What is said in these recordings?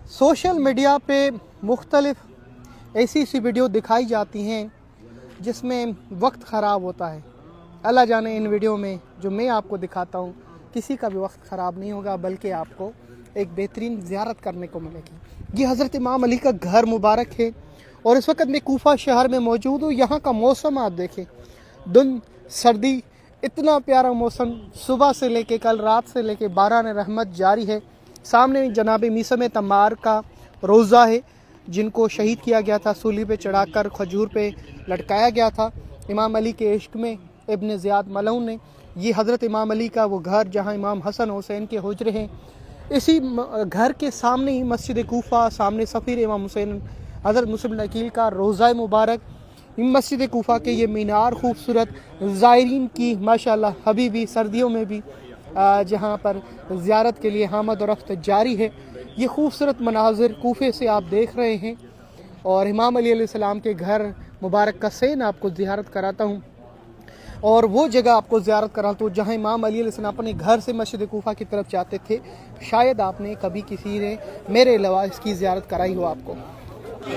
Social media पे मुख्तलिफ ऐसी वीडियो दिखाई जाती हैं जिसमें वक्त ख़राब होता है। अल्लाह जाने इन वीडियो में जो मैं आपको दिखाता हूँ किसी का भी वक्त ख़राब नहीं होगा, बल्कि आपको एक बेहतरीन ज़ियारत करने को मिलेगी। ये हज़रत इमाम अली का घर मुबारक है और इस वक्त मैं कूफा शहर में मौजूद हूँ। यहाँ का मौसम आप देखें, धुंध, सर्दी, इतना प्यारा मौसम। सुबह से लेके कल रात से लेके बारान रहमत जारी है। सामने जनाब मीसम तम्मार का रोज़ा है, जिनको शहीद किया गया था, सूली पे चढ़ाकर खजूर पे लटकाया गया था इमाम अली के इश्क में इब्न ज़ियाद मलऊन ने। ये हज़रत इमाम अली का वो घर जहाँ इमाम हसन हुसैन के हुजरे हैं। इसी घर के सामने ही मस्जिद कूफा, सामने सफ़ीर इमाम हुसैन हज़रत मुस्लिम अकील का रोज़ा मुबारक। मस्जिद कूफा के ये मीनार खूबसूरत, ज़ायरीन की माशाल्लाह अभी भी सर्दियों में भी जहाँ पर ज़ियारत के लिए आमद और रफ्त जारी है। ये खूबसूरत मनाजिर कूफे से आप देख रहे हैं और इमाम अली अलैहिस्सलाम के घर मुबारक का सैन आपको ज़ियारत कराता हूँ और वो जगह आपको ज़ियारत कराता हूँ जहाँ इमाम अली अलैहिस्सलाम अपने घर से मस्जिद कूफा की तरफ जाते थे। शायद आपने कभी किसी ने मेरे अलावा इसकी ज़ियारत कराई हो आपको।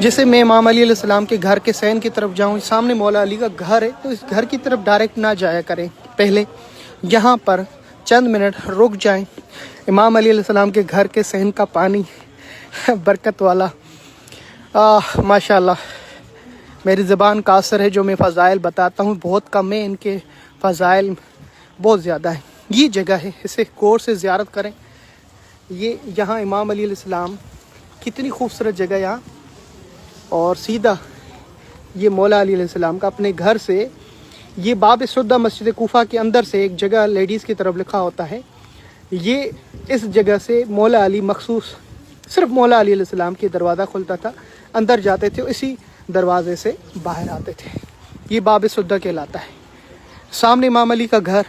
जैसे मैं इमाम अली अलैहिस्सलाम के घर के सैन की तरफ जाऊँ, सामने मौला अली का घर है, तो इस घर की तरफ डायरेक्ट ना जाया करें, पहले यहाँ पर चंद मिनट रुक जाएं। इमाम अली अलैहिस्सलाम के घर के सहन का पानी बरकत वाला, माशाल्लाह मेरी ज़बान कासर है, जो मैं फ़ज़ाइल बताता हूँ बहुत कम है, इनके फ़ज़ाइल बहुत ज़्यादा है। ये जगह है, इसे गौर से ज़ियारत करें। ये यहाँ इमाम अली अलैहिस्सलाम, कितनी खूबसूरत जगह यहाँ, और सीधा ये मौला अली अलैहिस्सलाम का अपने घर से, ये बाब सुद्दा मस्जिद कूफा के अंदर से एक जगह लेडीज़ की तरफ लिखा होता है, ये इस जगह से मौला अली मखसूस सिर्फ मौला अली अलैहिस्सलाम की दरवाज़ा खुलता था, अंदर जाते थे, इसी दरवाज़े से बाहर आते थे। ये बाब सुद्दा कहलाता है। सामने इमाम अली का घर,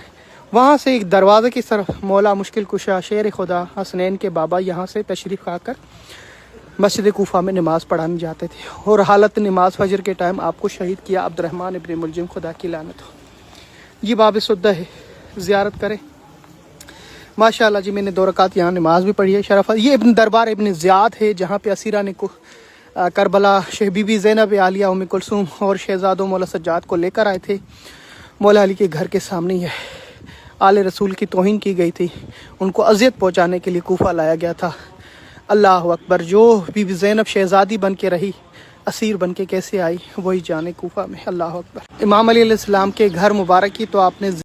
वहाँ से एक दरवाज़े की तरफ मौला मुश्किल कुशा शेर खुदा हसनैन के बाबा यहाँ से तशरीफ़ खाकर मस्जिद कूफा में नमाज़ पढ़ाने जाते थे और हालत नमाज फजर के टाइम आपको शहीद किया अब्दुर्रहमान इब्न मुलजिम, खुदा की लानत हो। ये बाब सुद्दा है, ज़ियारत करें माशाल्लाह जी। मैंने 2 रकात यहाँ नमाज भी पढ़ी है। शरफ ये इब्न दरबार इब्न ज़ियाद है, जहाँ पे असीरा ने करबला शेख बीबी ज़ैनब आलिया उम्मे कुलसूम और शहजादों मौला सज्जाद को लेकर आए थे। मौला अली के घर के सामने ही है। आले रसूल की तौहीन की गई थी, उनको अज़ियत पहुँचाने के लिए कूफा लाया गया था। अल्लाह अकबर। जो बीबी ज़ैनब शहज़ादी बन के रही, असीर बन के कैसे आई, वही जाने कूफा में। अल्लाह अकबर। इमाम अली अलैहिस्सलाम के घर मुबारक की तो आपने